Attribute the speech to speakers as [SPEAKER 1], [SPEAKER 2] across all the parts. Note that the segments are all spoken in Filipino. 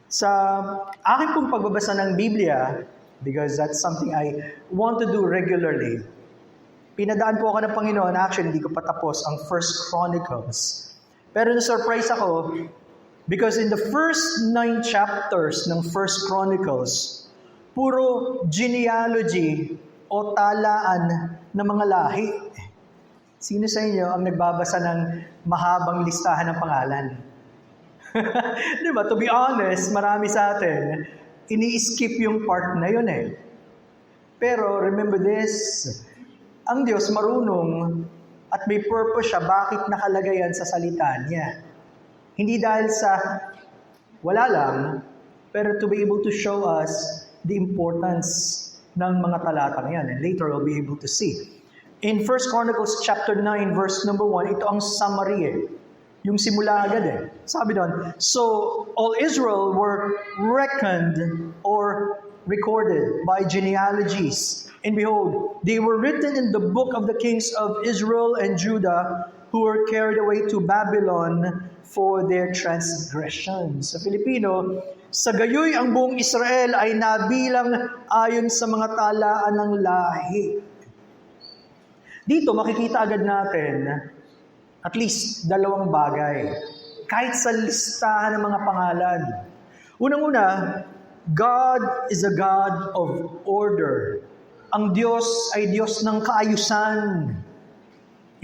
[SPEAKER 1] Sa aking pong pagbabasa ng Biblia, because that's something I want to do regularly, pinadaan po ako ng Panginoon. Actually, hindi ko pa tapos ang First Chronicles. Pero na-surprise ako because in the first 9 chapters ng First Chronicles, puro genealogy o talaan ng mga lahi. Sino sa inyo ang nagbabasa ng mahabang listahan ng pangalan? Di ba? To be honest, marami sa atin, ini-skip yung part na yun eh. Pero remember this, ang Diyos marunong at may purpose siya bakit nakalagay yan sa salita niya. Hindi dahil sa wala lang, pero to be able to show us the importance ng mga talatang yan. And later we'll be able to see. In 1 Chronicles chapter 9 verse number 1, ito ang summary eh. Yung simula agad eh. Sabi doon, so all Israel were reckoned or recorded by genealogies. And behold, they were written in the book of the kings of Israel and Judah who were carried away to Babylon for their transgressions. Sa Filipino, sa gayoy ang buong Israel ay nabilang ayon sa mga talaan ng lahi. Dito makikita agad natin at least 2 bagay. Kahit sa listahan ng mga pangalan. Unang-una, God is a God of order. Ang Diyos ay Diyos ng kaayusan.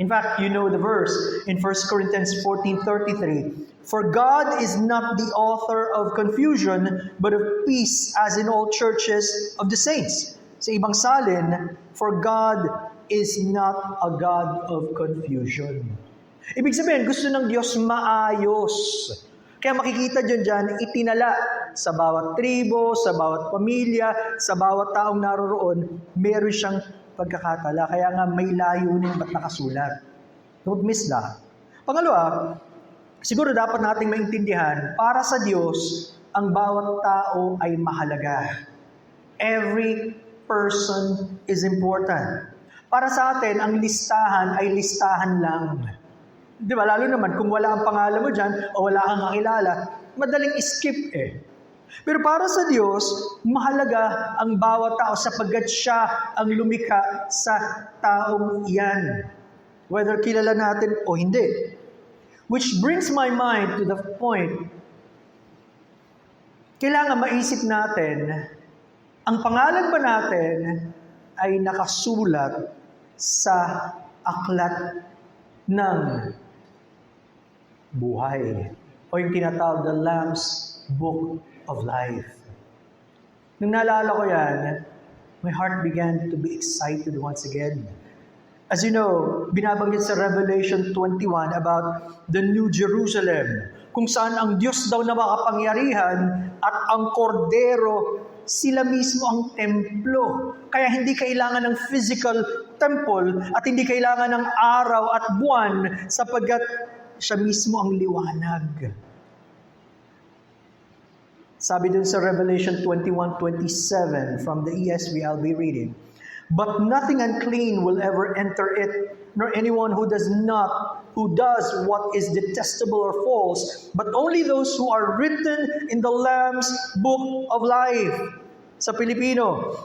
[SPEAKER 1] In fact, you know the verse in 1 Corinthians 14:33. For God is not the author of confusion, but of peace, as in all churches of the saints. Sa ibang salin, for God is not a God of confusion. Ibig sabihin, gusto ng Diyos maayos. Kaya makikita dyan, itinala sa bawat tribo, sa bawat pamilya, sa bawat taong naroroon, meron siyang pagkakatala. Kaya nga may layunin ba't nakasulat. Don't miss that. Pangalawa, siguro dapat nating maintindihan, para sa Diyos, ang bawat tao ay mahalaga. Every person is important. Para sa atin, ang listahan ay listahan lang. Di ba? Lalo naman, kung wala ang pangalan mo dyan o wala kang kakilala, madaling skip eh. Pero para sa Diyos, mahalaga ang bawat tao sapagkat siya ang lumikha sa taong iyan. Whether kilala natin o hindi. Which brings my mind to the point, kailangan maisip natin, ang pangalan ba natin ay nakasulat sa aklat ng buhay. O yung tinatawag the Lamb's Book of Life. Nung naalala ko yan, my heart began to be excited once again. As you know, binabanggit sa Revelation 21 about the New Jerusalem, kung saan ang Diyos daw na makapangyarihan at ang kordero, sila mismo ang templo. Kaya hindi kailangan ng physical temple at hindi kailangan ng araw at buwan sapagkat siya mismo ang liwanag. Sabi dun sa Revelation 21:27 from the ESV I'll be reading, but nothing unclean will ever enter it, nor anyone who does what is detestable or false, but only those who are written in the Lamb's Book of Life. Sa Pilipino,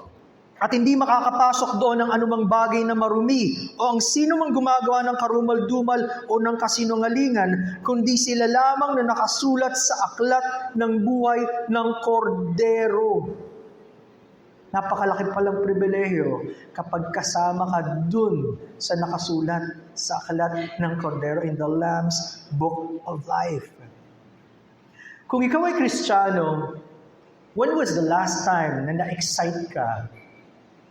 [SPEAKER 1] at hindi makakapasok doon ng anumang bagay na marumi o ang sino mang gumagawa ng karumal-dumal o ng kasinungalingan, kundi sila lamang na nakasulat sa aklat ng buhay ng kordero. Napakalaki palang pribilehyo kapag kasama ka dun sa nakasulat sa aklat ng kordero in the Lamb's Book of Life. Kung ikaw ay Kristiyano, when was the last time na na-excite ka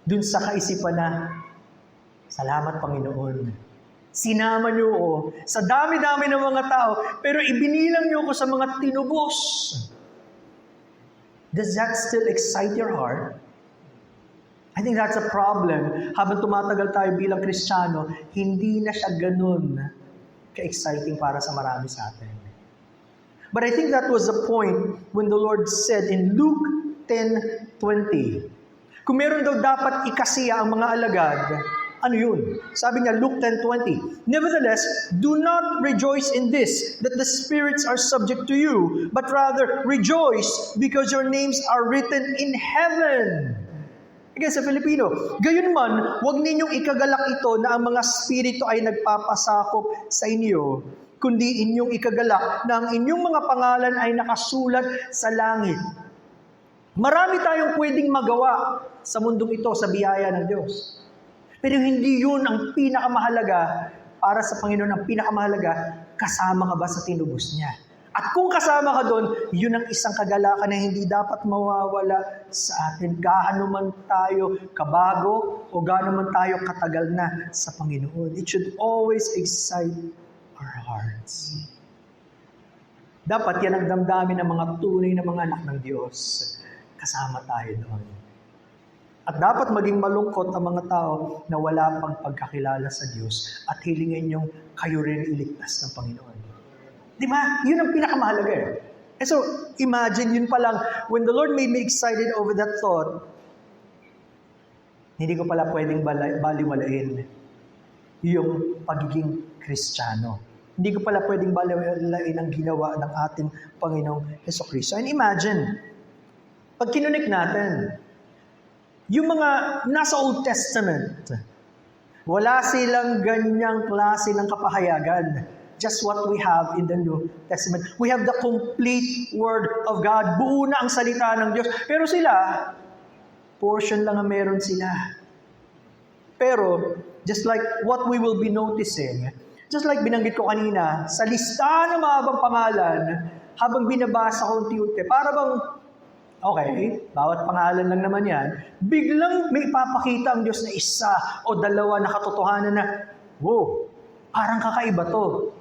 [SPEAKER 1] dun sa kaisipan na, salamat Panginoon. Sinama niyo ako sa dami-dami ng mga tao, pero ibinilang niyo ako sa mga tinubos. Does that still excite your heart? I think that's a problem. Habang tumatagal tayo bilang Kristiyano, hindi na siya ganun ka-exciting para sa marami sa atin. But I think that was the point when the Lord said in Luke 10:20, kung meron daw dapat ikasiya ang mga alagad, Ano yun? Sabi niya, Luke 10:20, "Nevertheless, do not rejoice in this, that the spirits are subject to you, but rather rejoice because your names are written in heaven." Again, sa Filipino, gayon man, huwag ninyong ikagalak ito na ang mga spirito ay nagpapasakop sa inyo, kundi inyong ikagalak na ang inyong mga pangalan ay nakasulat sa langit. Marami tayong pwedeng magawa sa mundong ito sa biyaya ng Diyos. Pero hindi yun ang pinakamahalaga para sa Panginoon. Ang pinakamahalaga, kasama ka ba sa tinubos niya? At kung kasama ka doon, yun ang isang kagalakan na hindi dapat mawawala sa atin. Gaano man tayo kabago o gaano man tayo katagal na sa Panginoon. It should always excite our hearts. Dapat yan ang damdamin ng mga tunay na mga anak ng Diyos. Kasama tayo doon. At dapat maging malungkot ang mga tao na wala pang pagkakilala sa Diyos at hilingin yung kayo rin iligtas ng Panginoon. Di ba? Yun ang pinakamahalaga eh. So, imagine yun pa lang, when the Lord made me excited over that thought, hindi ko pala pwedeng baliwalain yung pagiging Kristiyano. Hindi ko pala pwedeng baliwalain ang ginawa ng ating Panginoong Jesucristo. And imagine, pag kinunik natin, yung mga nasa Old Testament, wala silang ganyang klase ng kapahayagan. Just what we have in the New Testament. We have the complete Word of God. Buo na ang salita ng Diyos. Pero sila, portion lang ang meron sila. Pero, just like what we will be noticing, just like binanggit ko kanina, sa listahan ng mahabang pangalan, habang binabasa ko unti-unti, para bang, okay, bawat pangalan lang naman yan, biglang may ipapakita ang Diyos na isa o dalawa na katotohanan na, wow, parang kakaiba to.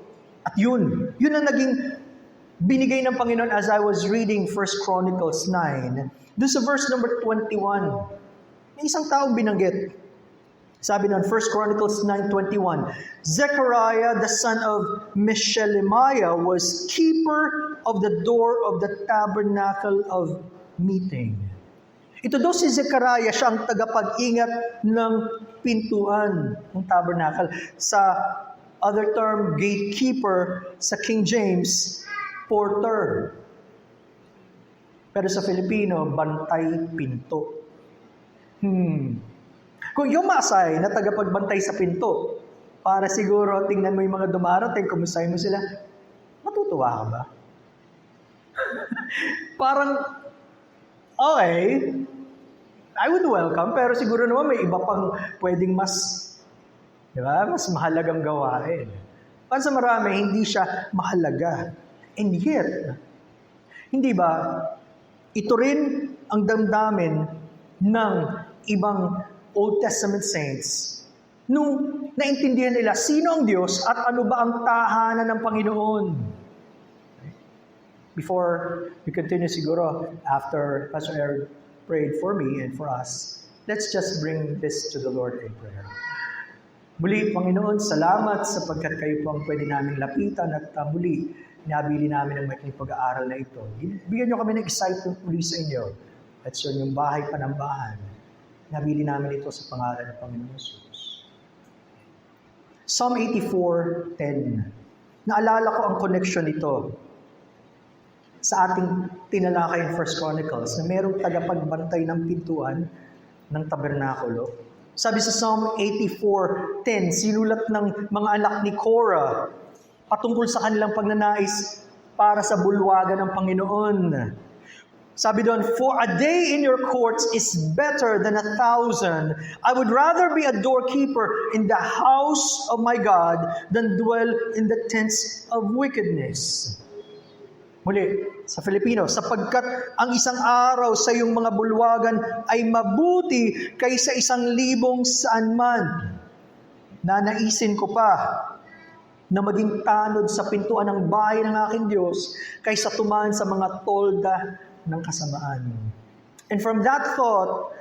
[SPEAKER 1] At yun ang naging binigay ng Panginoon as I was reading 1 Chronicles 9. Doon sa verse number 21, may isang taong binanggit. Sabi nun, 1 Chronicles 9:21, "Zechariah, the son of Meshelemiah, was keeper of the door of the tabernacle of meeting." Ito daw si Zechariah, siya ang tagapag-ingat ng pintuan ng tabernacle. Sa other term, gatekeeper, sa King James, porter. Pero sa Filipino, bantay pinto. Kung yung Masay na tagapagbantay sa pinto, para siguro tingnan mo yung mga dumarating, kumustahin mo sila, matutuwa ka ba? Parang, okay, I would welcome, pero siguro naman may iba pang pwedeng mas, di ba? Mas mahalagang gawain. Para sa marami, hindi siya mahalaga. And yet, hindi ba, ito rin ang damdamin ng ibang Old Testament saints nung naintindihan nila sino ang Diyos at ano ba ang tahanan ng Panginoon. Before we continue siguro, after Pastor Eric prayed for me and for us, let's just bring this to the Lord in prayer. Muli, Panginoon, salamat sapagkat kayo po ang pwede namin lapitan at muli, nabili namin ang makinig pag-aaral na ito. Bigyan niyo kami ng excitement muli sa inyo at sa inyong bahay panambahan. Nabili namin ito sa pangalan ng Panginoon Jesus. Psalm 84:10. Naalala ko ang connection nito sa ating tinalakay in 1 Chronicles na mayroong tagapagbantay ng pintuan ng tabernakulo. Sabi sa Psalm 84:10, sinulat ng mga anak ni Korah patungkol sa kanilang pagnanais para sa bulwagan ng Panginoon. Sabi doon, "For a day in your courts is better than 1,000. I would rather be a doorkeeper in the house of my God than dwell in the tents of wickedness." Muli, sa Filipino, sapagkat ang isang araw sa iyong mga bulwagan ay mabuti kaysa 1,000 saan man. Nanaisin ko pa na maging tanod sa pintuan ng bahay ng aking Diyos kaysa tumaan sa mga tolda ng kasamaan. And from that thought,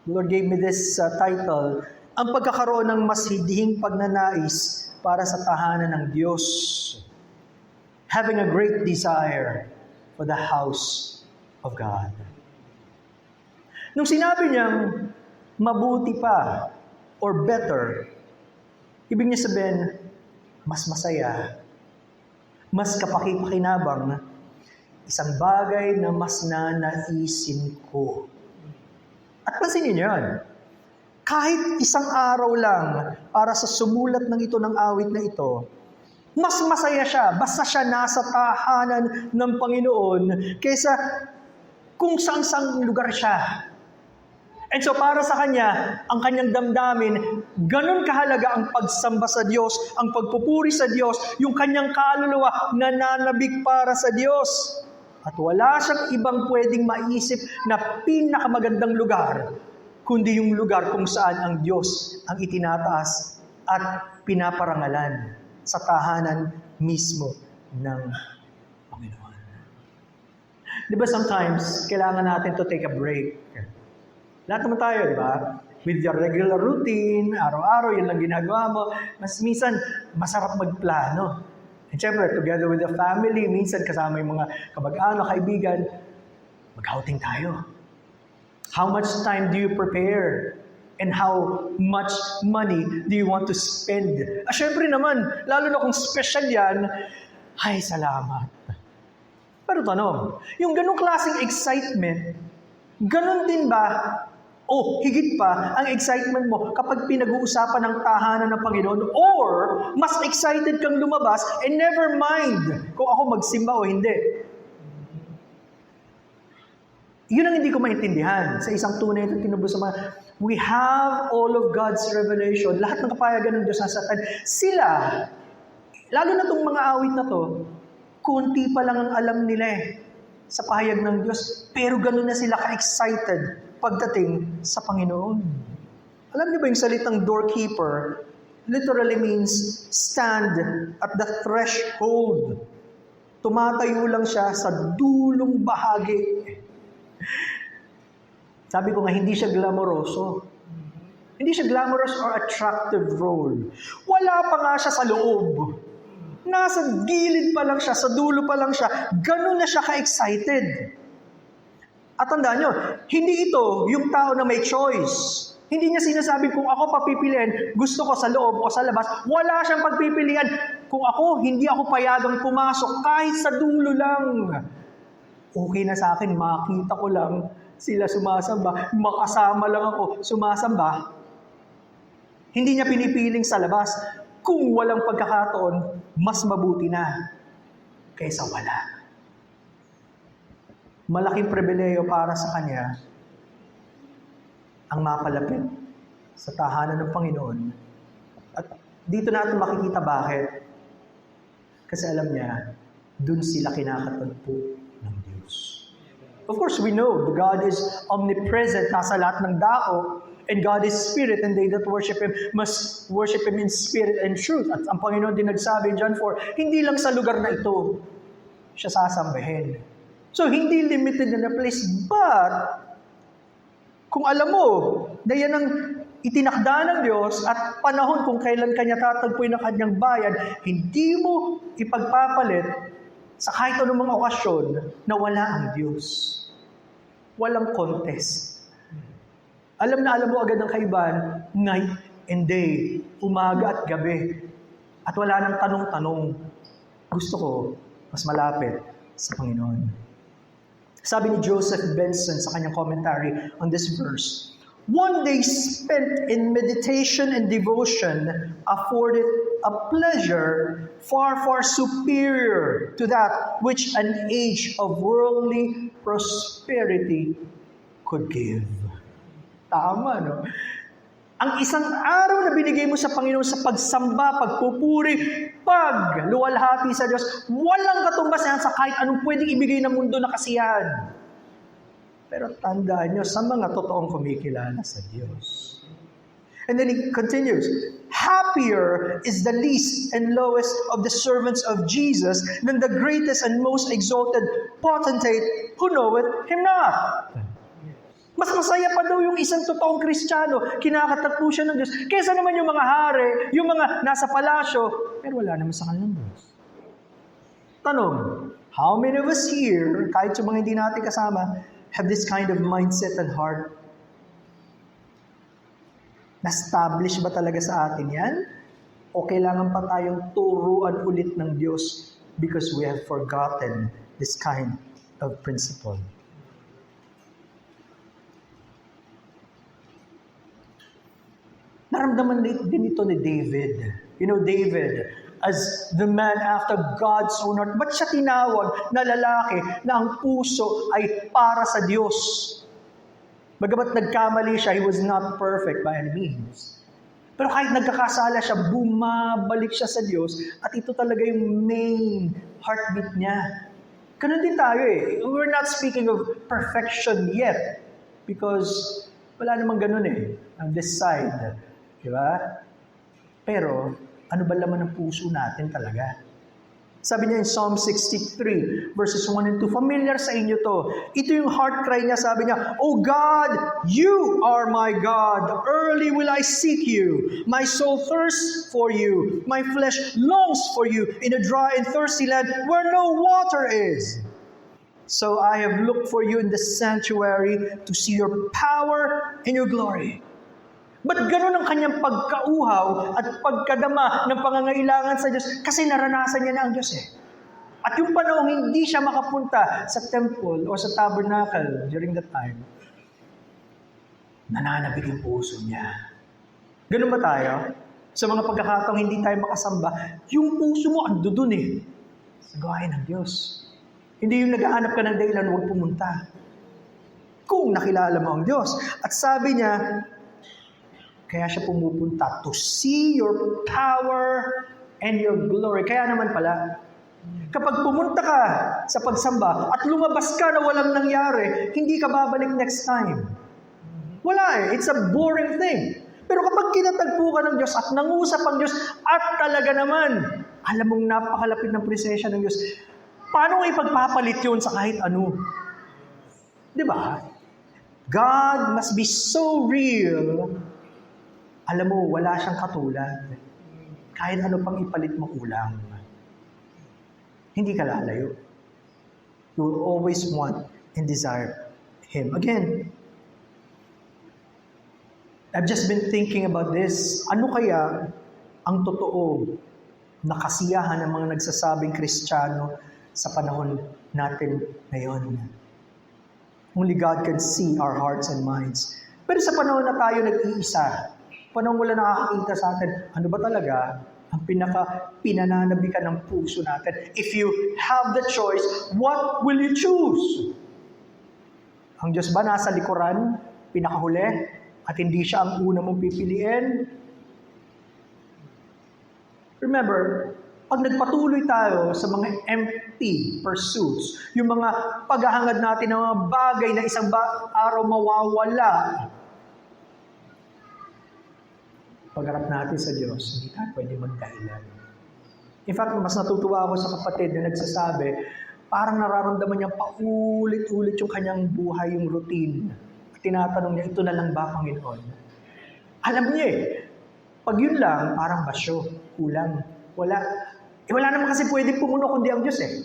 [SPEAKER 1] the Lord gave me this title, ang pagkakaroon ng mas hidihing pagnanais para sa tahanan ng Diyos. Having a great desire for the house of God. Nung sinabi niyang mabuti pa, or better, ibig niya sabihin, mas masaya, mas kapaki-pakinabang, isang bagay na mas nanaisin ko. At pansinin niyo yan, kahit isang araw lang para sa sumulat ng ito ng awit na ito, mas masaya siya, basta siya nasa tahanan ng Panginoon, kaysa kung saan-saan lugar siya. And so para sa kanya, ang kanyang damdamin, ganun kahalaga ang pagsamba sa Diyos, ang pagpupuri sa Diyos, yung kanyang kaluluwa nananabik para sa Diyos. At wala siyang ibang pwedeng maisip na pinakamagandang lugar, kundi yung lugar kung saan ang Diyos ang itinataas at pinaparangalan sa tahanan mismo ng Panginoon. Di ba sometimes, kailangan natin to take a break. Lahat naman tayo, di ba? With your regular routine, araw-araw, yun lang ginagawa mo. Mas minsan, masarap magplano. And syempre, together with the family, minsan kasama yung mga kamag-anak, kaibigan, mag-outing tayo. How much time do you prepare? And how much money do you want to spend? Syempre naman, lalo na kung special yan, ay, salamat. Pero tanong, yung ganong klaseng excitement, ganon din ba, o higit pa, ang excitement mo kapag pinag-uusapan ng tahanan ng Panginoon, or mas excited kang lumabas and never mind kung ako magsimba o hindi? Yun ang hindi ko maintindihan sa isang tunay na tinubos sa mga, we have all of God's revelation, lahat ng kapayagan ng Diyos na satan. Sila, lalo na itong mga awit na to, konti pa lang ang alam nila sa pahayag ng Diyos, pero gano'n na sila ka-excited pagdating sa Panginoon. Alam niyo ba yung salitang doorkeeper literally means stand at the threshold. Tumatayo lang siya sa dulong bahagi. Sabi ko nga, hindi siya glamoroso. Hindi siya glamorous or attractive role. Wala pa nga siya sa loob. Nasa gilid pa lang siya, sa dulo pa lang siya. Ganun na siya ka-excited. At tandaan nyo, hindi ito yung tao na may choice. Hindi niya sinasabi kung ako papipiliin, gusto ko sa loob o sa labas. Wala siyang pagpipilian. Kung ako, hindi ako payagang pumasok kahit sa dulo lang. Okay na sa akin, makita ko lang sila sumasamba, makasama lang ako sumasamba. Hindi niya pinipiling sa labas. Kung walang pagkakataon, mas mabuti na kaysa wala. Malaking pribileyo para sa kanya ang mapalapit sa tahanan ng Panginoon. At dito natin makikita bakit. Kasi alam niya, dun sila kinakatagpo ng Diyos. Of course, we know that God is omnipresent, nasa lahat ng dao, and God is spirit, and they that worship Him must worship Him in spirit and truth. At ang Panginoon din nagsabi in John 4, hindi lang sa lugar na ito siya sasambahin. So, hindi limited na place, but kung alam mo na yan ang itinakda ng Diyos at panahon kung kailan kanya tatagpuin ang kanyang bayan, hindi mo ipagpapalit sa kahit anumang okasyon na wala ang Diyos. Walang contest. Alam mo agad ang kaibahan, night and day, umaga at gabi. At wala nang tanong-tanong. Gusto ko, mas malapit sa Panginoon. Sabi ni Joseph Benson sa kanyang commentary on this verse, one day spent in meditation and devotion afforded a pleasure far, far superior to that which an age of worldly prosperity could give. Tama, no? Ang isang araw na binigay mo sa Panginoon sa pagsamba, pagpupuri, pagluwalhati sa Diyos, walang katumbas yan sa kahit anong pwedeng ibigay ng mundo na kasiyahan. Pero tandaan nyo, sa mga totoong kumikilala sa Diyos. And then he continues, happier is the least and lowest of the servants of Jesus than the greatest and most exalted potentate who knoweth Him not. Mas masaya pa daw yung isang totoong Kristiyano, kinakatagpo siya ng Diyos, kaysa naman yung mga hari, yung mga nasa palasyo, pero wala naman sa kanilang Diyos. Tanong, how many of us here, kahit yung mga hindi natin kasama, have this kind of mindset and heart? Na-establish ba talaga sa atin yan? O kailangan pa tayong turuan ulit ng Diyos because we have forgotten this kind of principle? Naramdaman din ito ni David. You know, David, as the man after God's own heart, ba't siya tinawag na lalaki na ang puso ay para sa Diyos? Bagamat nagkamali siya, he was not perfect by any means. Pero kahit nagkakasala siya, bumabalik siya sa Diyos at ito talaga yung main heartbeat niya. Ganun din tayo eh. We're not speaking of perfection yet because wala namang ganun eh on this side. Diba? Pero ano ba laman ng puso natin talaga? Sabi niya in Psalm 63, verses 1 and 2, familiar sa inyo to. Ito yung heart cry niya, sabi niya, "O God, you are my God. Early will I seek you. My soul thirsts for you. My flesh longs for you in a dry and thirsty land where no water is. So I have looked for you in the sanctuary to see your power and your glory." Ba't ganun ang kanyang pagkauhaw at pagkadama ng pangangailangan sa Diyos? Kasi naranasan niya na ang Diyos eh. At yung panahon hindi siya makapunta sa temple o sa tabernacle during that time, nananabig yung puso niya. Ganun ba tayo? Sa mga pagkakataong hindi tayo makasamba, yung puso mo ando dun eh. Sa gawain ng Diyos. Hindi yung naghahanap ka ng dahilan, huwag pumunta. Kung nakilala mo ang Diyos. At sabi niya, kaya siya pumupunta to see your power and your glory. Kaya naman pala, kapag pumunta ka sa pagsamba at lumabas ka na walang nangyari, hindi ka babalik next time. Wala eh. It's a boring thing. Pero kapag kinatagpo ka ng Diyos at nangusap ang Diyos at talaga naman, alam mong napakalapit ng presensya ng Diyos, paano mo ipagpapalit yun sa kahit ano? Diba? God must be so real. Alam mo, wala siyang katulad. Kahit ano pang ipalit mo ulang. Hindi ka lalayo. You will always want and desire Him. Again, I've just been thinking about this. Ano kaya ang totoo na kasiyahan ng mga nagsasabing Kristiyano sa panahon natin ngayon? Only God can see our hearts and minds. Pero sa panahon na tayo nag-iisa, panahon wala nakakakita sa atin, ano ba talaga ang pinananabikan ng puso natin? If you have the choice, what will you choose? Ang Diyos ba nasa likuran, pinakahuli, at hindi siya ang una mong pipiliin? Remember, pag nagpatuloy tayo sa mga empty pursuits, yung mga paghahangad natin ng mga bagay na isang araw mawawala, pagharap natin sa Diyos, hindi tayo pwede magdahilan. In fact, mas natutuwa ako sa kapatid na nagsasabi, parang nararamdaman niya paulit-ulit yung kanyang buhay, yung routine. Tinatanong niya, ito na lang ba, Panginoon? Alam niya eh, pag yun lang, parang basyo, kulang, wala. Wala naman kasi pwedeng pumuno kundi ang Diyos eh.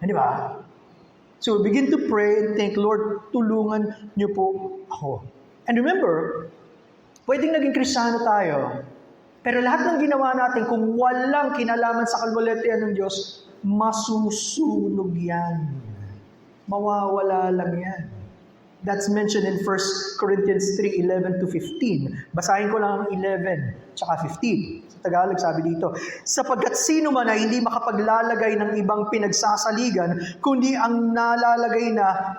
[SPEAKER 1] Di ba? So, begin to pray and think, Lord, tulungan niyo po ako. And remember, pwedeng naging Kristiyano tayo, pero lahat ng ginawa natin, kung walang kinalaman sa kalwalhatian ng Diyos, masusunog yan. Mawawala lang yan. That's mentioned in 1 Corinthians 3:11-15. Basahin ko lang ang 11 tsaka 15. Sa Tagalog sabi dito, sapagkat sino man ay hindi makapaglalagay ng ibang pinagsasaligan, kundi ang nalalagay na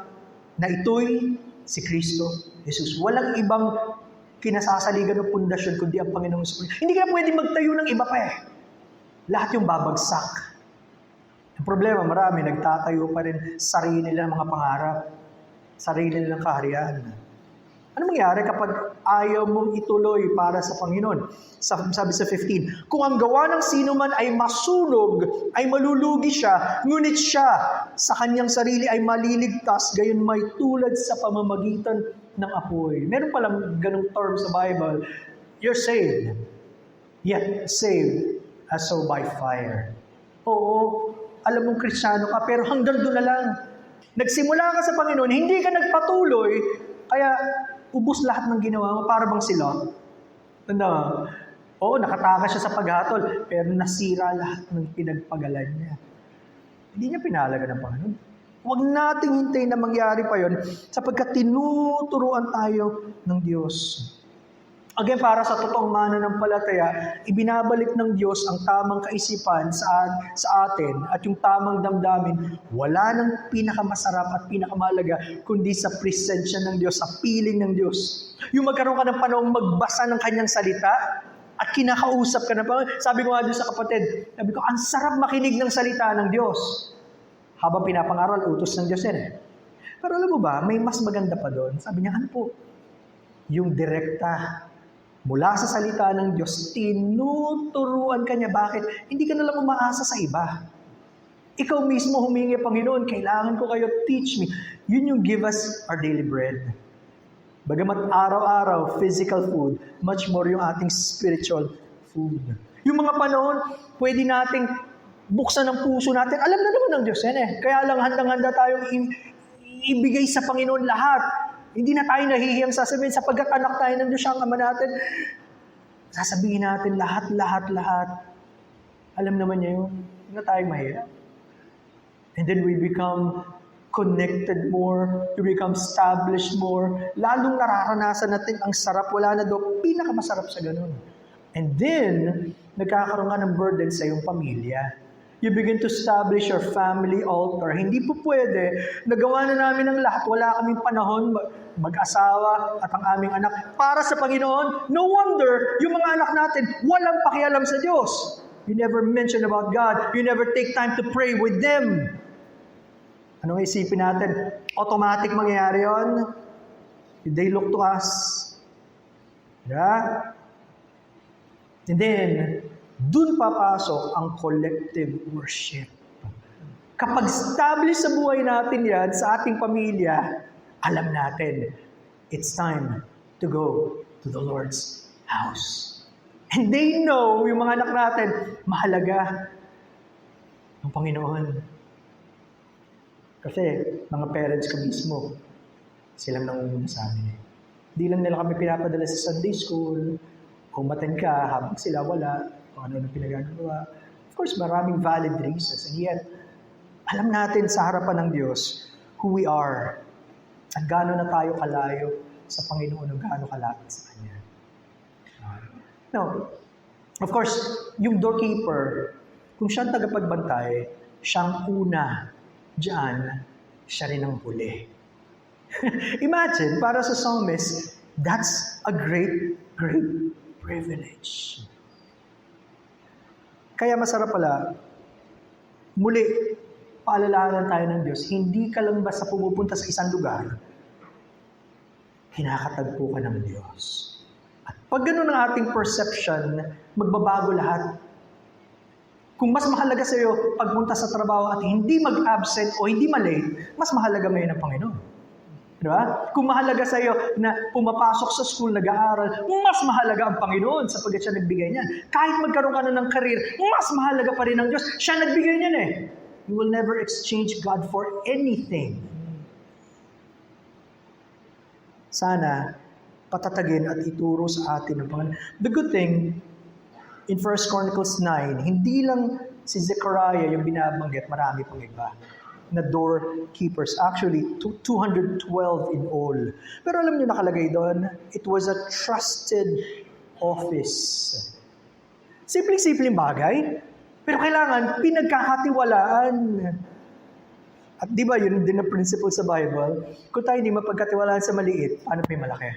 [SPEAKER 1] ito'y si Kristo Jesus. Walang ibang kinasasaligan ng pundasyon kundi ang Panginoong Hesus. Hindi ka pwedeng magtayo ng iba pa eh. Lahat yung babagsak. Ang problema, marami nagtatayo pa rin sarili nilang mga pangarap, sarili nilang kaharian. Ano mangyari kapag ayaw mong ituloy para sa Panginoon? Sabi sa 15, kung ang gawa ng sino man ay masunog, ay malulugi siya, ngunit siya sa kanyang sarili ay maliligtas, gayon may tulad sa pamamagitan ng apoy. Meron palang ganung term sa Bible. You're saved, yet saved as so by fire. Oo, alam mong Kristiyano ka, pero hanggang doon na lang. Nagsimula ka sa Panginoon, hindi ka nagpatuloy, kaya ubos lahat ng ginawa mo, para bang sila. Ano? Oo, nakatakas siya sa paghatol, pero nasira lahat ng pinagpagalan niya. Hindi niya pinalaga ng Panginoon. Huwag nating hintayin na mangyari pa yon sapagkat tinuturuan tayo ng Diyos. Again, para sa totoong mananampalataya, ibinabalik ng Diyos ang tamang kaisipan sa atin at yung tamang damdamin. Wala nang pinakamasarap at pinakamalaga kundi sa presensya ng Diyos, sa piling ng Diyos. Yung magkaroon ka ng panahong magbasa ng kanyang salita at kinakausap ka na pa. Sabi ko nga doon sa kapatid, sabi ko, ang sarap makinig ng salita ng Diyos. Habang pinapangaral, utos ng Diyos yan eh. Pero alam mo ba, may mas maganda pa doon. Sabi niya, ano po? Yung direkta mula sa salita ng Diyos, tinuturuan ka niya. Bakit? Hindi ka nalang umaasa sa iba. Ikaw mismo humingi, Panginoon, kailangan ko kayo, teach me. Yun yung give us our daily bread. Bagamat araw-araw, physical food, much more yung ating spiritual food. Yung mga panahon, pwede nating buksan ng puso natin. Alam na naman ng Diyos yan eh. Kaya lang handang-handa tayong ibigay sa Panginoon lahat. Hindi na tayo nahihiyang sasabihin sapagkat anak tayo ng Diyos, siya ang Ama natin. Sasabihin natin lahat. Alam naman niya yun. Hindi na tayo mahiya. And then we become connected more, we become established more. Lalong nararanasan natin ang sarap. Wala na daw pinakamasarap sa ganun. And then, nagkakaroon ka ng burden sa iyong pamilya. You begin to establish your family altar. Hindi po pwede. Nagawa na namin ang lahat. Wala kaming panahon mag-asawa at ang aming anak para sa Panginoon. No wonder, yung mga anak natin, walang pakialam sa Diyos. You never mention about God. You never take time to pray with them. Anong isipin natin? Automatic mangyayari yun? They look to us. Yeah? And then, dun papasok ang collective worship. Kapag established sa buhay natin yan, sa ating pamilya, alam natin, it's time to go to the Lord's house. And they know, yung mga anak natin, mahalaga ng Panginoon. Kasi, mga parents ko mismo, silang nangunguna sa amin. Hindi lang nila kami pinapadala sa Sunday school, kung matin ka, habang sila wala, kung ano na pinagagawa. Of course, maraming valid reasons. And yet, alam natin sa harapan ng Diyos who we are at gaano na tayo kalayo sa Panginoon o gaano kalapit sa Kanya. Now, of course, yung doorkeeper, kung siyang tagapagbantay, siyang una diyan, siya rin ang huli. Imagine, para sa psalmist, that's a great privilege. Kaya masarap pala, muli, paalalahanan tayo ng Diyos, hindi ka lang basta pumupunta sa isang lugar, kinakatagpo ka ng Diyos. At pag ganun ang ating perception, magbabago lahat. Kung mas mahalaga sa iyo pagpunta sa trabaho at hindi mag-absent o hindi malate, mas mahalaga ngayon ang Panginoon. Diba? Kung mahalaga sa iyo na pumapasok sa school, nag-aaral, mas mahalaga ang Panginoon sapagkat siya nagbigay niyan. Kahit magkaroon ka na ng career, mas mahalaga pa rin ang Diyos. Siya nagbigay niyan eh. You will never exchange God for anything. Sana patatagin at ituro sa atin ng Panginoon. The good thing, in 1 Chronicles 9, hindi lang si Zechariah yung binabanggit, marami pang iba na doorkeepers. Actually, 212 in all. Pero alam niyo nakalagay doon, it was a trusted office. Simpleng-simpleng bagay, pero kailangan pinagkakatiwalaan. At di ba yun din ang principle sa Bible? Kung tayo hindi mapagkatiwalaan sa maliit, paano pa yung malaki?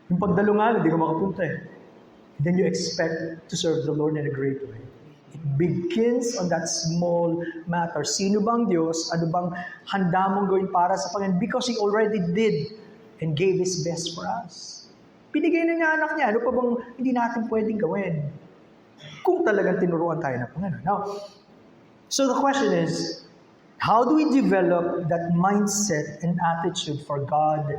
[SPEAKER 1] Yung pagdalungan, hindi ko makapunta eh. Then you expect to serve the Lord in a great way. It begins on that small matter. Sino bang Diyos? Ano bang handa mong gawin para sa Panginoon? Because He already did and gave His best for us. Pinigay na niya anak niya. Ano pa bang hindi natin pwedeng gawin? Kung talagang tinuruan tayo ng Panginoon. Now, so the question is, how do we develop that mindset and attitude for God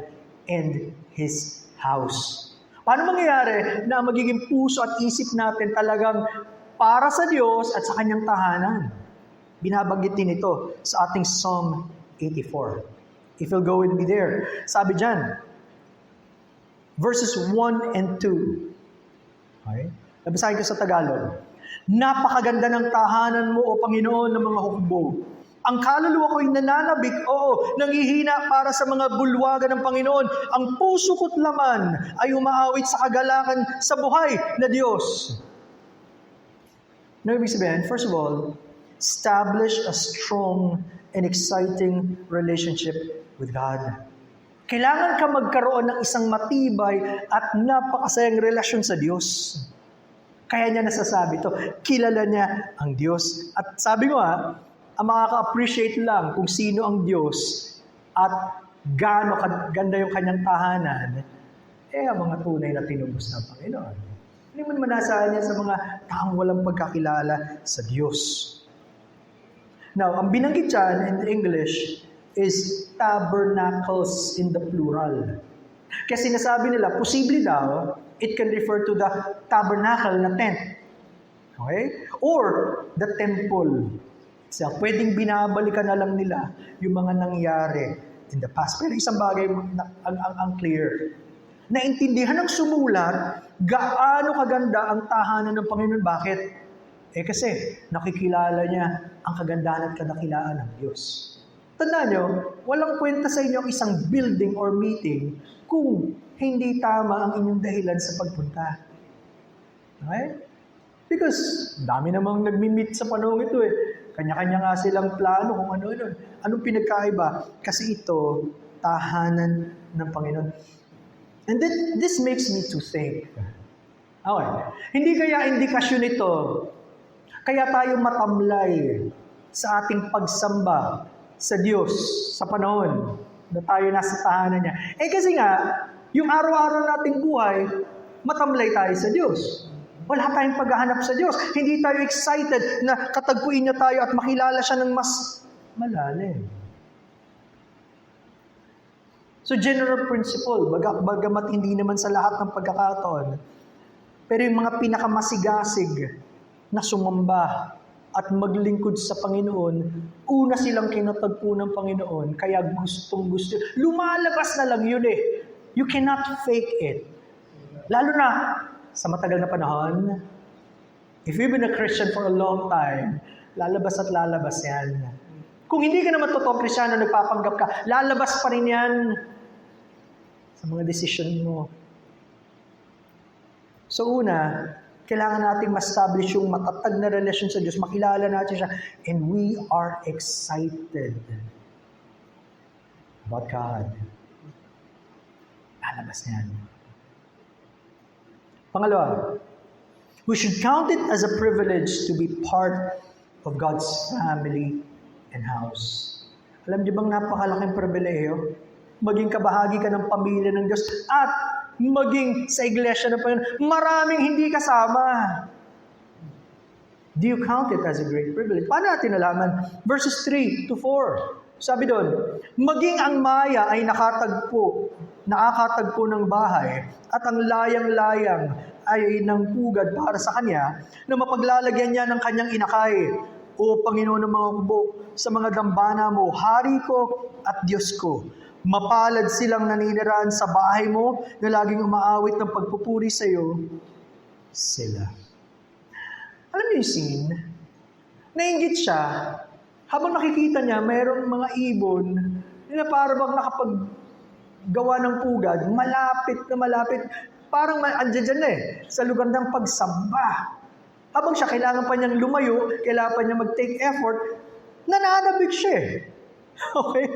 [SPEAKER 1] and His house? Paano mangyayari na magiging puso at isip natin talagang para sa Diyos at sa Kanyang tahanan? Binabanggit din ito sa ating Psalm 84. If you'll go with me there. Sabi dyan, verses 1 and 2. Okay? Nabasahin ko sa Tagalog. Napakaganda ng tahanan mo, O Panginoon, ng mga hukbo. Ang kaluluwa ko'y nananabik, oo, nangihina para sa mga bulwagan ng Panginoon. Ang puso ko't laman ay umaawit sa kagalakan sa buhay na Diyos. Ano ibig sabihin? First of all, establish a strong and exciting relationship with God. Kailangan ka magkaroon ng isang matibay at napakasayang relasyon sa Diyos. Kaya niya nasasabi ito, kilala niya ang Diyos. At sabi ko ang makaka-appreciate lang kung sino ang Diyos at gaano ganda yung kanyang tahanan, ang mga tunay na tinubos ng Panginoon. Hindi mo naman nasaan niya sa mga taong walang pagkakilala sa Diyos. Now, ang binanggit dyan in English is tabernacles in the plural. Kasi sinasabi nila, posible daw, it can refer to the tabernacle na tent. Okay? Or the temple. So, pwedeng binabalikan na lang nila yung mga nangyari in the past. Pero isang bagay ang clear. Naintindihan ng sumulat, gaano kaganda ang tahanan ng Panginoon. Bakit? Kasi nakikilala niya ang kagandahan at kadakilaan ng Diyos. Tandaan nyo, walang kwenta sa inyo ang isang building or meeting kung hindi tama ang inyong dahilan sa pagpunta. Okay? Because dami namang nagmi-meet sa panahon ito Kanya-kanya nga silang plano kung ano-ano. Anong pinagkaiba? Kasi ito, tahanan ng Panginoon. And then, this makes me to think. Okay. Hindi kaya indikasyon ito, kaya tayo matamlay sa ating pagsamba sa Diyos sa panahon na tayo nasa tahanan niya. Kasi nga, yung araw-araw nating buhay, matamlay tayo sa Diyos. Wala tayong paghahanap sa Diyos. Hindi tayo excited na katagpuin niya tayo at makilala siya ng mas malalim. So general principle, bagamat hindi naman sa lahat ng pagkakataon, pero yung mga pinakamasigasig na sumamba at maglingkod sa Panginoon, una silang kinatagpo ng Panginoon, kaya gustong-gusto. Lumalabas na lang yun You cannot fake it. Lalo na, sa matagal na panahon, if you've been a Christian for a long time, lalabas at lalabas yan. Kung hindi ka naman totoong Kristiyano, nagpapanggap ka, lalabas pa rin yan sa mga desisyon mo. So una, kailangan nating ma-establish yung matatag na relasyon sa Diyos, makilala natin siya, and we are excited about God. Lalabas yan. Pangalawa, we should count it as a privilege to be part of God's family and house. Alam niyo bang napakalaking pribilehiyo? Maging kabahagi ka ng pamilya ng Diyos at maging sa iglesia ng Panginoon. Maraming hindi kasama. Do you count it as a great privilege? Paano natin nalaman? Verses 3 to 4. Sabi doon, maging ang maya ay nakakatagpo ng bahay at ang layang-layang ay ng pugad para sa kanya na mapaglalagyan niya ng kanyang inakay. O Panginoon ng mga kubo, sa mga dambana mo, hari ko at Diyos ko. Mapalad silang naniniraan sa bahay mo na laging umaawit ng pagpupuri sa iyo sila. Alam niyo yung scene? Nainggit siya. Habang nakikita niya, mayroong mga ibon na parang nakapaggawa ng pugad, malapit na malapit. Parang andyan na sa lugar ng pagsamba. Habang siya, kailangan pa niyang lumayo, kailangan pa niya mag-take effort, nananabik siya. Okay?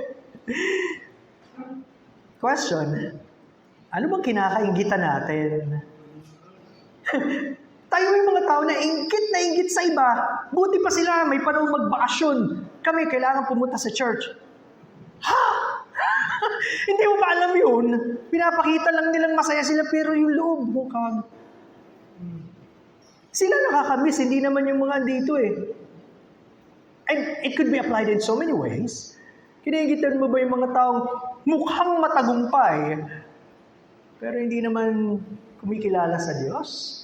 [SPEAKER 1] Question, ano bang kinakainggitan natin? Tayo yung mga tao na inggit sa iba. Buti pa sila, may panahon magbakasyon. Kami, kailangan pumunta sa church. Ha? Hindi mo ba alam yun? Pinapakita lang nilang masaya sila, pero yung loob, mukhang. Sila nakakamiss, hindi naman yung mga andito And it could be applied in so many ways. Kinaingitan mo ba yung mga taong mukhang matagumpay, pero hindi naman kumikilala sa Diyos?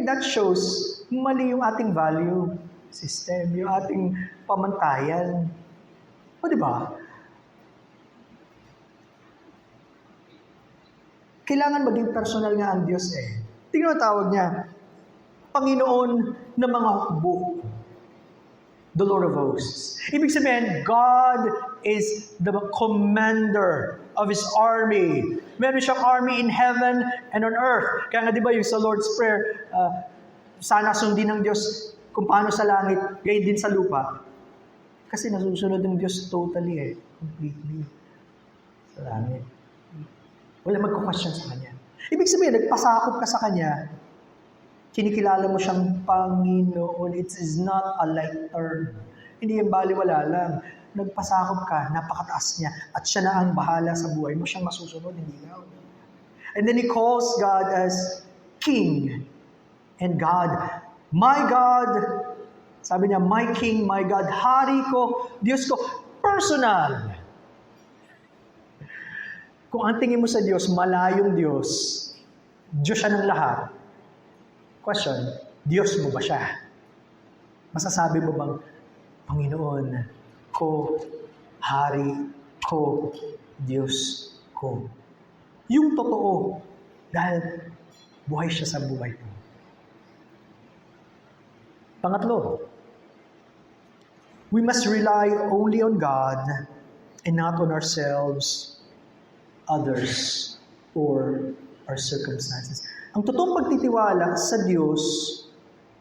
[SPEAKER 1] That shows mali yung ating value system, yung ating pamantayan. O diba? Kailangan maging personal nga ang Diyos eh. Tingnan mo tawag niya, Panginoon ng mga hukbo. The Lord of Hosts. Ibig sabihin, God is the commander of His army. Meron siyang army in heaven and on earth. Kaya nga di ba yung sa Lord's Prayer, sana sundin ng Diyos kung paano sa langit, gayon din sa lupa. Kasi nasusunod ng Diyos totally completely sa langit. Wala magko-question sa Kanya. Ibig sabihin, nagpasakop ka sa Kanya, kinikilala mo siyang Panginoon. It is not a light term. Hindi yung baliwala lang. Nagpasakop ka, napakataas niya, at siya na ang bahala sa buhay mo. Siyang masusunod, hindi ikaw. And then He calls God as King. And God, my God, sabi niya, my King, my God, Hari ko, Diyos ko, personal. Kung ang tingin mo sa Diyos, malayong Diyos, Diyos siya ng lahat. Question, Diyos mo ba siya? Masasabi mo bang, Panginoon ko, Hari ko, Diyos ko. Yung totoo, dahil buhay siya sa buhay mo. Pangatlo, we must rely only on God and not on ourselves, others, or our circumstances. Ang totoong pagtitiwala sa Diyos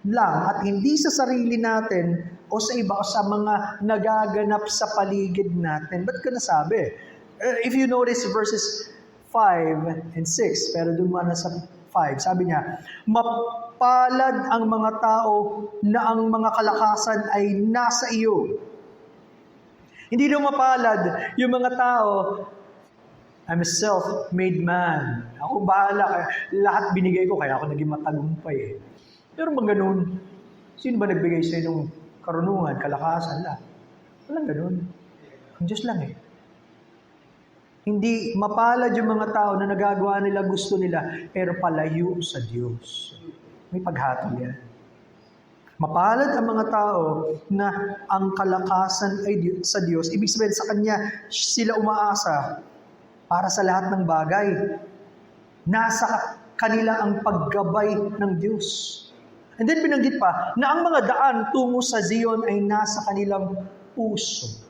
[SPEAKER 1] lang at hindi sa sarili natin o sa iba o sa mga nagaganap sa paligid natin. Ba't ko nasabi? If you notice verses 5 and 6, pero doon muna sa 5, sabi niya, mapalad ang mga tao na ang mga kalakasan ay nasa iyo. Hindi daw mapalad yung mga tao, I'm a self-made man. Ako bahala. Lahat binigay ko, kaya ako naging matagumpay eh. Pero bang ganun? Sino ba nagbigay sa inyong karunungan, kalakasan lahat? Walang ganun. Ang Diyos lang eh. Hindi mapalad yung mga tao na nagagawa nila, gusto nila, pero palayo sa Diyos. May paghatol yan. Mapalad ang mga tao na ang kalakasan ay sa Diyos. Ibig sabihin sa Kanya, sila umaasa para sa lahat ng bagay. Nasa kanila ang paggabay ng Diyos. And then binanggit pa na ang mga daan tungo sa Zion ay nasa kanilang puso.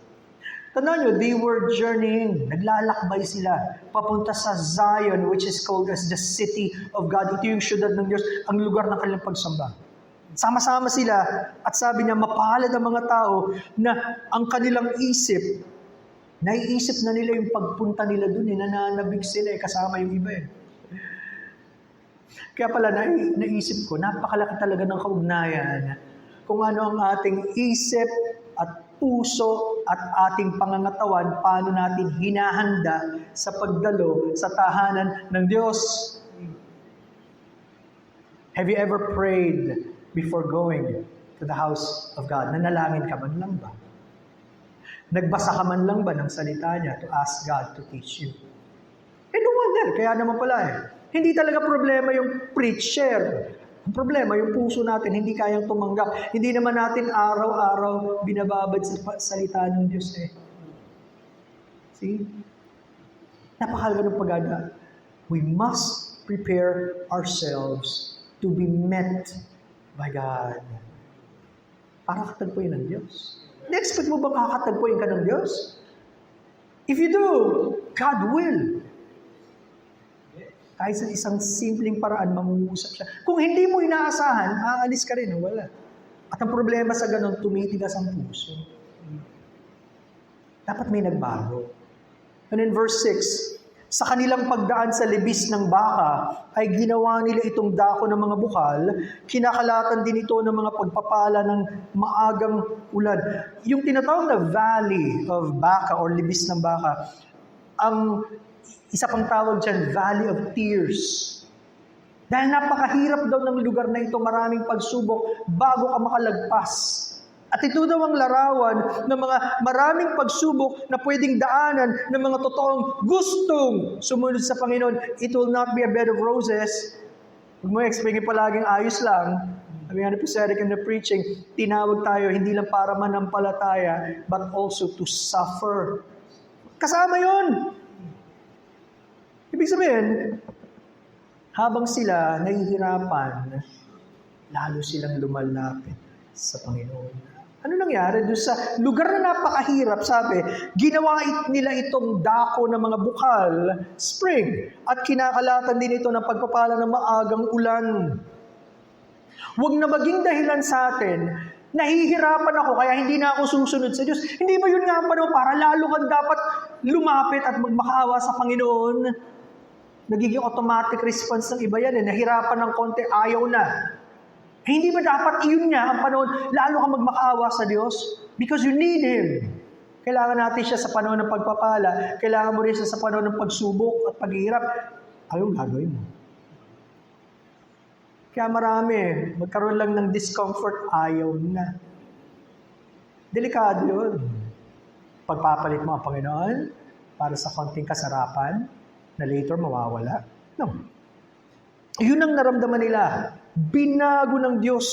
[SPEAKER 1] Tandaan nyo, they were journeying. Naglalakbay sila papunta sa Zion, which is called as the city of God. Ito yung syudad ng Diyos, ang lugar ng kanilang pagsamba. Sama-sama sila at sabi niya, mapalad ang mga tao na ang kanilang isip, naiisip na nila yung pagpunta nila dun, nananabig sila, kasama yung iba eh. Kaya pala naisip ko, napakalaki talaga ng kaugnayan kung ano ang ating isip at puso at ating pangangatawan, paano natin hinahanda sa pagdalo sa tahanan ng Diyos. Have you ever prayed before going to the house of God? Nanalangin ka man lang ba? Nagbasa ka man lang ba ng salita niya to ask God to teach you? No wonder, kaya naman pala eh. Hindi talaga problema yung preacher. Ang problema, yung puso natin, hindi kayang tumanggap. Hindi naman natin araw-araw binababad sa salita ng Diyos eh. See? Napakahalaga ng pag-ada. We must prepare ourselves to be met by God. Para katagpuin ng Diyos. Na-expect mo bang kakatagpuin ka ng Diyos? If you do, God will. Kahit sa isang simpleng paraan, mangungusap siya. Kung hindi mo inaasahan, aalis ka rin, wala. At ang problema sa ganun, tumitigas ang puso. Dapat may nagbago. And in verse 6, sa kanilang pagdaan sa libis ng baka, ay ginawa nila itong dako ng mga bukal, kinakalatan din ito ng mga pagpapala ng maagang ulan. Yung tinatawag na valley of baka or libis ng baka, ang isa pang tawag dyan, Valley of Tears. Dahil napakahirap daw ng lugar na ito, maraming pagsubok bago ka makalagpas. At ito daw ang larawan ng mga maraming pagsubok na pwedeng daanan ng mga totoong gustong sumunod sa Panginoon. It will not be a bed of roses. Huwag mo expectin palaging ayos lang. Sabi nga na prophetic and the preaching, tinawag tayo hindi lang para manampalataya, but also to suffer. Kasama yon. Ibig sabihin, Habang sila nahihirapan, lalo silang lumalapit sa Panginoon. Ano nangyari doon sa lugar na napakahirap? Sabi, ginawa nila itong dako ng mga bukal, spring, at kinakalatan din ito ng pagpapala ng maagang ulan. Huwag na maging dahilan sa atin, nahihirapan ako kaya hindi na ako susunod sa Diyos. Hindi ba yun nga pa para lalo kang dapat lumapit at magmakaawa sa Panginoon? Nagiging automatic response ng iba yan. Nahirapan ng konti, ayaw na. Hindi ba dapat iyon niya ang panahon, lalo kang magmakaawa sa Diyos? Because you need Him. Kailangan natin siya sa panahon ng pagpapala. Kailangan mo rin siya sa panahon ng pagsubok at paghihirap. Anong gagawin mo? Kaya marami, magkaroon lang ng discomfort, ayaw na. Delikado yun. Pagpapalit mo ang Panginoon para sa konting kasarapan na later mawawala. No. Yun ang naramdaman nila. Binago ng Diyos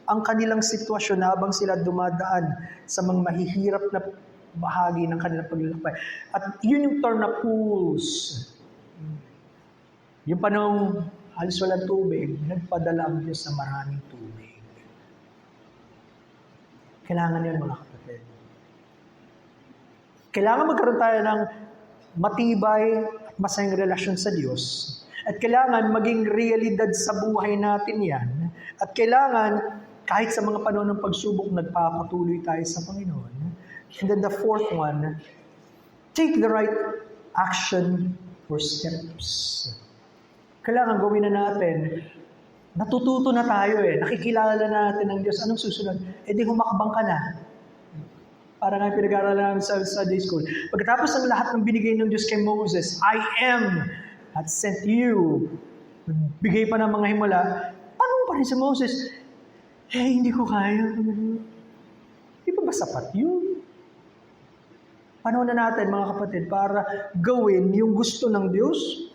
[SPEAKER 1] ang kanilang sitwasyon habang sila dumadaan sa mga mahihirap na bahagi ng kanilang paglalakbay. At yun yung turn na pools. Yung panong halos walang tubig, nagpadala ang Diyos sa maraming tubig. Kailangan yun, mga kapatid. Kailangan magkaroon tayo ng matibay at masayang relasyon sa Diyos. At kailangan maging realidad sa buhay natin yan. At kailangan, kahit sa mga panahon ng pagsubok, nagpapatuloy tayo sa Panginoon. And then the fourth one, take the right action or steps. Kailangan gawin na natin. Natututo na tayo nakikilala na natin ng Diyos. Anong susunod? Di humakbang ka na. Para nga pinag-aaralan namin sa Sunday School. Pagkatapos ng lahat ng binigay ng Diyos kay Moses, I am at sent you. Bigay pa ng mga himala. Tanong pa rin si Moses, hindi ko kaya. Di ba sapat yun? Panahon na natin, mga kapatid, para gawin yung gusto ng Diyos.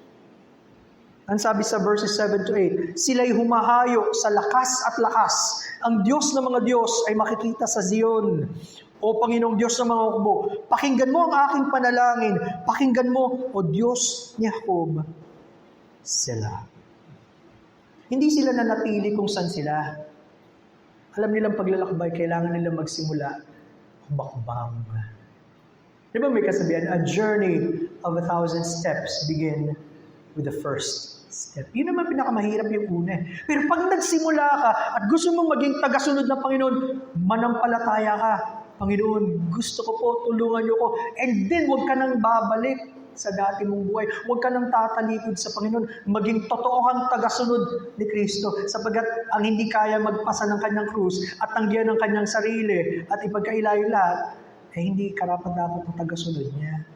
[SPEAKER 1] Ang sabi sa verses 7 to 8, sila'y humahayo sa lakas at lakas. Ang Diyos ng mga Diyos ay makikita sa Zion. O Panginoong Diyos ng mga hukbo, pakinggan mo ang aking panalangin. Pakinggan mo, O Diyos ni Jacob, sila. Hindi sila nanatili kung saan sila. Alam nilang paglalakbay, kailangan nilang magsimula bakbang. Di ba may kasabihan, a journey of 1,000 steps begin with the first step. Yun naman pinakamahirap yung una. Pero pag nagsimula ka at gusto mong maging tagasunod ng Panginoon, manampalataya ka. Panginoon, gusto ko po, tulungan niyo ko. And then, huwag ka nang babalik sa dati mong buhay. Huwag ka nang tatalikod sa Panginoon. Maging totoo kang tagasunod ni Kristo. Sapagkat ang hindi kaya magpasa ng kanyang krus at tanggihan ng kanyang sarili at ipagkailayo lahat, hindi karapat-dapat ang tagasunod niya.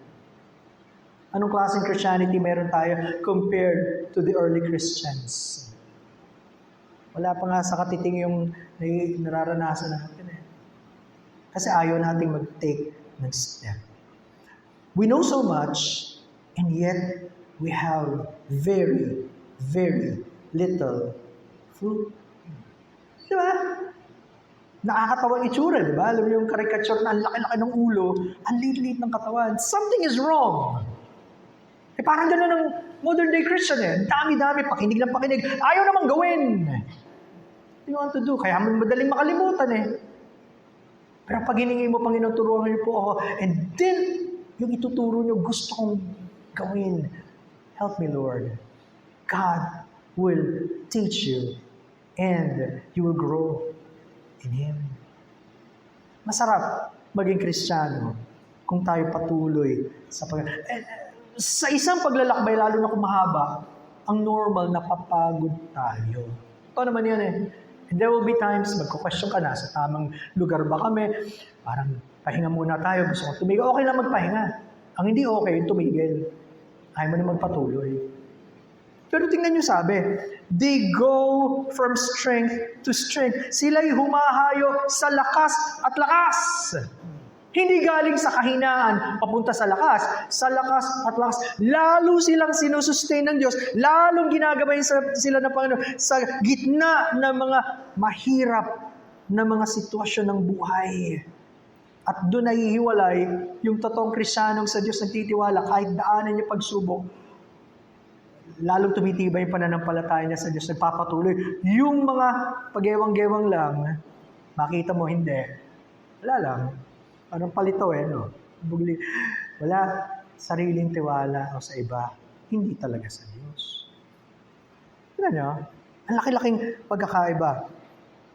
[SPEAKER 1] Anong klaseng Christianity meron tayo compared to the early Christians? Wala pa nga sa katiting yung nararanasan natin Kasi ayaw nating mag-take ng step. We know so much, and yet we have very, very little fruit. Di ba? Nakakatawang itsura, di ba? Alam mo yung caricature na ang laki-laki ng ulo, ang liit-liit ng katawan. Something is wrong. Parang gano'n ng modern day Christian Dami-dami, pakinig ng pakinig. Ayaw namang gawin. What you want to do? Kaya madaling makalimutan Pero pag hiningi mo, Panginoon, turuan niyo po ako. And then, yung ituturo niyo, gusto kong gawin. Help me, Lord. God will teach you and you will grow in Him. Masarap maging Kristiyano kung tayo patuloy sa sa isang paglalakbay, lalo na kung mahaba, ang normal, napapagod tayo. Ito naman yan And there will be times, magko-question ka na, sa tamang lugar ba kami? Parang, pahinga muna tayo, gusto ko tumigil. Okay lang magpahinga. Ang hindi okay, yung tumigil. Ayaw mo na magpatuloy. Pero tingnan nyo sabi, they go from strength to strength. Sila'y humahayo sa lakas at lakas. Hindi galing sa kahinaan, papunta sa lakas at lakas. Lalo silang sinusustain ng Diyos, lalong ginagabay sila ng Panginoon sa gitna ng mga mahirap na mga sitwasyon ng buhay. At doon nahihiwalay yung totoong Kristiyanong sa Diyos nagtitiwala kahit daanan niya pagsubok. lalong tumitibay yung pananampalataya niya sa Diyos, nagpapatuloy. Yung mga pag-ewang-gewang lang, makita mo, hindi. Wala lang. Parang palito no? Bugli. Wala sariling tiwala o sa iba. Hindi talaga sa Diyos. Tignan nyo, ang laki-laking pagkakaiba.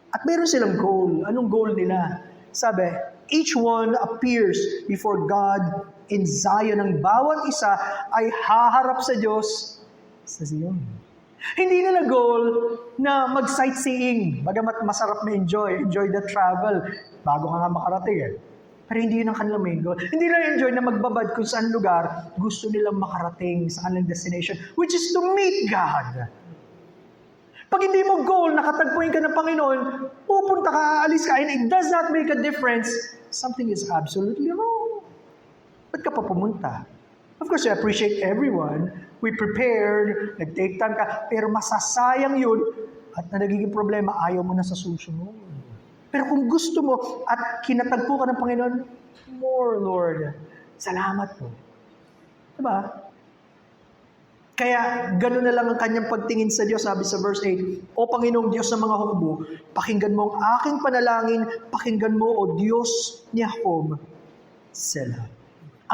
[SPEAKER 1] At meron silang goal. Anong goal nila? Sabi, each one appears before God in Zion. Ang bawat isa ay haharap sa Diyos sa Zion. Hindi nila goal na mag-sightseeing. Bagamat masarap na enjoy the travel. Bago ka nga makarating Pero hindi yun ang kanilang main goal. Hindi nila enjoy na magbabad kung saan lugar gusto nilang makarating sa kanilang destination, which is to meet God. Pag hindi mo goal, nakatagpuin ka ng Panginoon, pupunta ka, aalis ka, and it does not make a difference, something is absolutely wrong. Ba't ka pa pumunta? Of course, I appreciate everyone. We prepared, nag-take time ka, pero masasayang yun, at na nagiging problema, ayaw mo na sa susunod. Pero kung gusto mo, at kinatagpo ka ng Panginoon, more, Lord, salamat po. Diba? Kaya, gano'n na lang ang kanyang pagtingin sa Diyos, sabi sa verse 8, O Panginoong Diyos ng mga hukbo, pakinggan mo ang aking panalangin, pakinggan mo, O Diyos ni Jacob, Selah.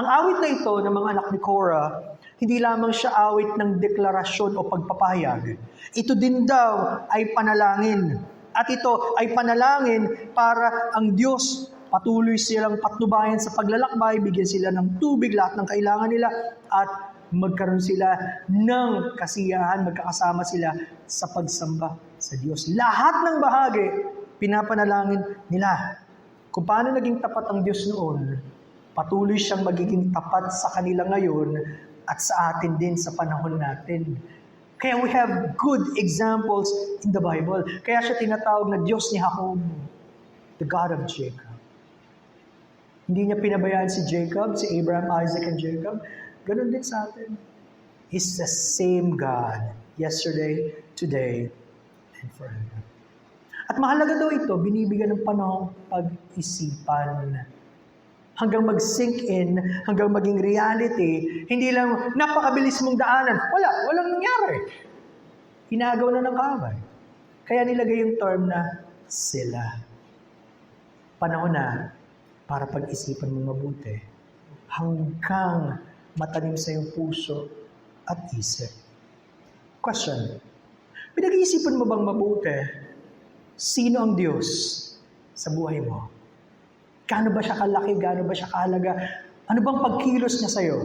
[SPEAKER 1] Ang awit na ito ng mga anak ni Korah, hindi lamang siya awit ng deklarasyon o pagpapahayag. Ito din daw ay panalangin. At ito ay panalangin para ang Diyos patuloy silang patnubayan sa paglalakbay, bigyan sila ng tubig, lahat ng kailangan nila, at magkaroon sila ng kasiyahan, magkakasama sila sa pagsamba sa Diyos. Lahat ng bahagi, pinapanalangin nila. Kung paano naging tapat ang Diyos noon, patuloy siyang magiging tapat sa kanila ngayon at sa atin din sa panahon natin. Kaya we have good examples in the Bible. Kaya siya tinatawag na Diyos ni Jacob, the God of Jacob. Hindi niya pinabayaan si Jacob, si Abraham, Isaac, and Jacob. Ganon din sa atin. He's the same God, yesterday, today, and forever. At mahalaga daw ito, binibigyan ng panahong pag-isipan. Hanggang mag-sink in, hanggang maging reality, hindi lang napakabilis mong daanan. Walang nangyari. Hinagaw na ng kaway. Kaya nilagay yung term na sila. Panahon na para pag-isipan mo mabuti. Hanggang matanim sa iyong puso at isip. Question. Pinag-iisipan mo bang mabuti? Sino ang Diyos sa buhay mo? Gaano ba siya kalaki? Gaano ba siya kahalaga? Ano bang pagkilos niya sa'yo?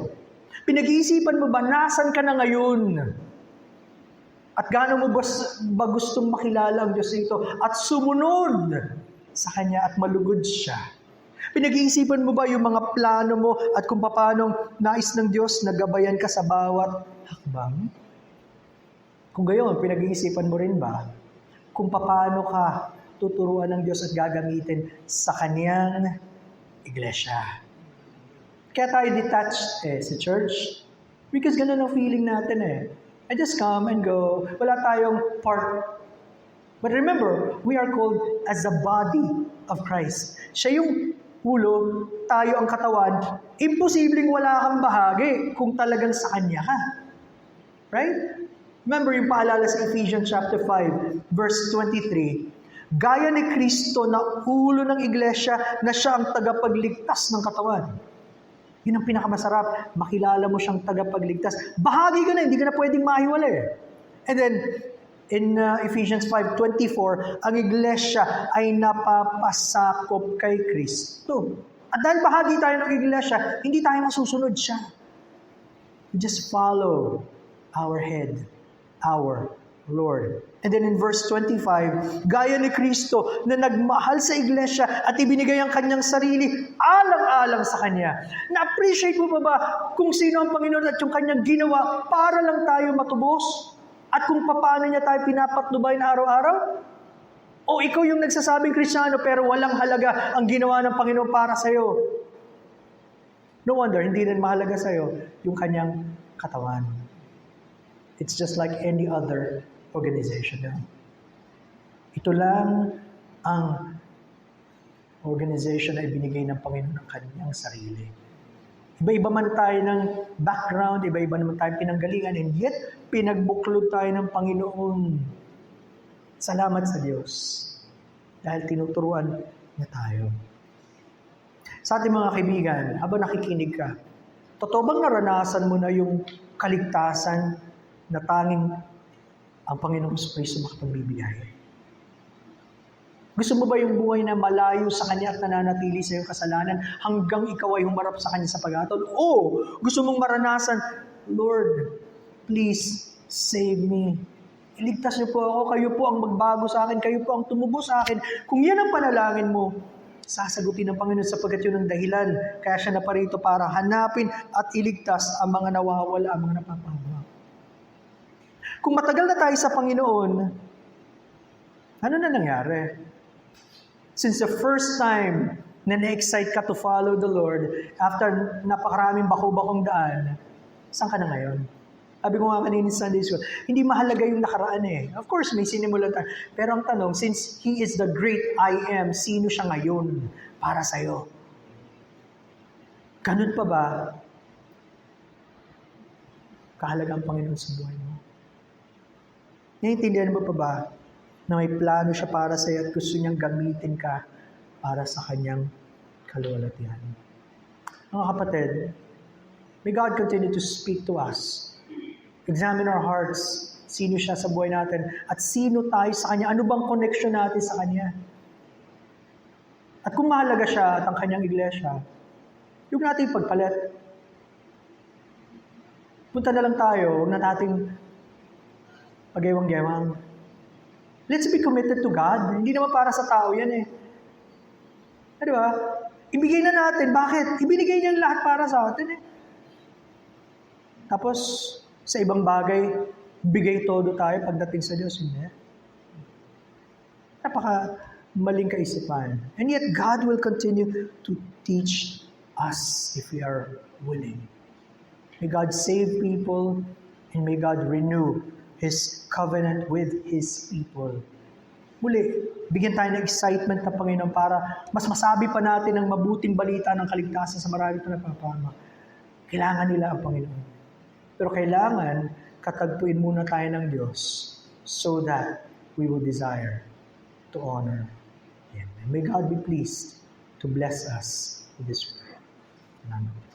[SPEAKER 1] Pinag-iisipan mo ba nasan ka na ngayon? At gaano mo ba gustong makilala ang Diyos ito at sumunod sa Kanya at malugod siya? Pinag-iisipan mo ba yung mga plano mo at kung paano nais ng Diyos na gabayan ka sa bawat hakbang? Kung gayon, pinag-iisipan mo rin ba kung paano ka tuturuan ng Diyos at gagamitin sa Kanyang iglesia? Kaya tayo detached sa church because ganun ang feeling natin I just come and go. Wala tayong part. But remember, we are called as the body of Christ. Siya yung ulo, tayo ang katawan, imposibleng wala kang bahagi kung talagang sa Kanya ka. Right? Remember yung paalala sa Ephesians chapter 5, verse 23. Gaya ni Kristo na ulo ng iglesia na siya ang tagapagligtas ng katawan. Yun ang pinakamasarap. Makilala mo siyang tagapagligtas. Bahagi ka na, hindi ka na pwedeng mahiwala And then, in Ephesians 5:24, ang iglesia ay napapasakop kay Kristo. At dahil bahagi tayo ng iglesia, hindi tayo masusunod siya. We just follow our head, our Lord. And then in verse 25, gaya ni Kristo na nagmahal sa iglesia at ibinigay ang kanyang sarili alang-alang sa Kanya. Na-appreciate mo ba kung sino ang Panginoon at yung kanyang ginawa para lang tayo matubos? At kung paano niya tayo pinapatnubayan araw-araw? O ikaw yung nagsasabing Kristiyano pero walang halaga ang ginawa ng Panginoon para sa'yo? No wonder, hindi rin mahalaga sa'yo yung kanyang katawan. It's just like any other organization. Ito lang ang organization na ibinigay ng Panginoon ng kanyang sarili. Iba-iba man tayo ng background, iba-iba naman tayo pinanggalingan, and yet, pinagbuklod tayo ng Panginoon. Salamat sa Diyos. Dahil tinuturuan niya tayo. Sa ating mga kaibigan, habang nakikinig ka, totoo bang naranasan mo na yung kaligtasan na tanging ang Panginoong Kristo makapagbibigay? Gusto mo ba yung buhay na malayo sa Kanya at nananatili sa iyong kasalanan hanggang ikaw ay humarap sa Kanya sa paghatol? O gusto mong maranasan, Lord, please save me. Iligtas niyo po ako, kayo po ang magbago sa akin, kayo po ang tumubo sa akin. Kung yan ang panalangin mo, sasagutin ng Panginoon sapagkat yun ang dahilan. Kaya siya naparito para hanapin at iligtas ang mga nawawala, ang mga napapahamak. Kung matagal na tayo sa Panginoon, ano na nangyari? Since the first time na na-excite ka to follow the Lord, after napakaraming bako-bakong daan, saan ka na ngayon? Sabi ko nga kanina sa Sunday School, hindi mahalaga yung nakaraan eh. Of course, may sinimulan tayo. Pero ang tanong, since He is the great I am, sino siya ngayon para sa'yo? Ganun pa ba? Kahalaga ang Panginoon sa buhay mo. Naiintindihan mo pa ba na may plano siya para sa iyo at gusto niyang gamitin ka para sa kanyang kaluwalhatian. Mga kapatid, may God continue to speak to us. Examine our hearts. Sino siya sa buhay natin at sino tayo sa Kanya. Ano bang connection natin sa Kanya? At kung mahalaga siya at ang Kanyang iglesia, huwag natin pagpalit. Punta na lang tayo, huwag na nating pag-ewang-gewang. Let's be committed to God. Hindi naman para sa tao yan eh. Di ba? Ibigay na natin. Bakit? Ibinigay niya lahat para sa atin eh. Tapos, sa ibang bagay, bigay todo tayo pagdating sa Diyos. Hindi. Napaka maling kaisipan. And yet, God will continue to teach us if we are willing. May God save people and may God renew His covenant with His people. Muli, bigyan tayo ng excitement ng Panginoon para mas masabi pa natin ang mabuting balita ng kaligtasan sa marami na napapahamak. Kailangan nila ang Panginoon. Pero kailangan katagpuin muna tayo ng Diyos so that we will desire to honor Him. And may God be pleased to bless us with this word. Amen.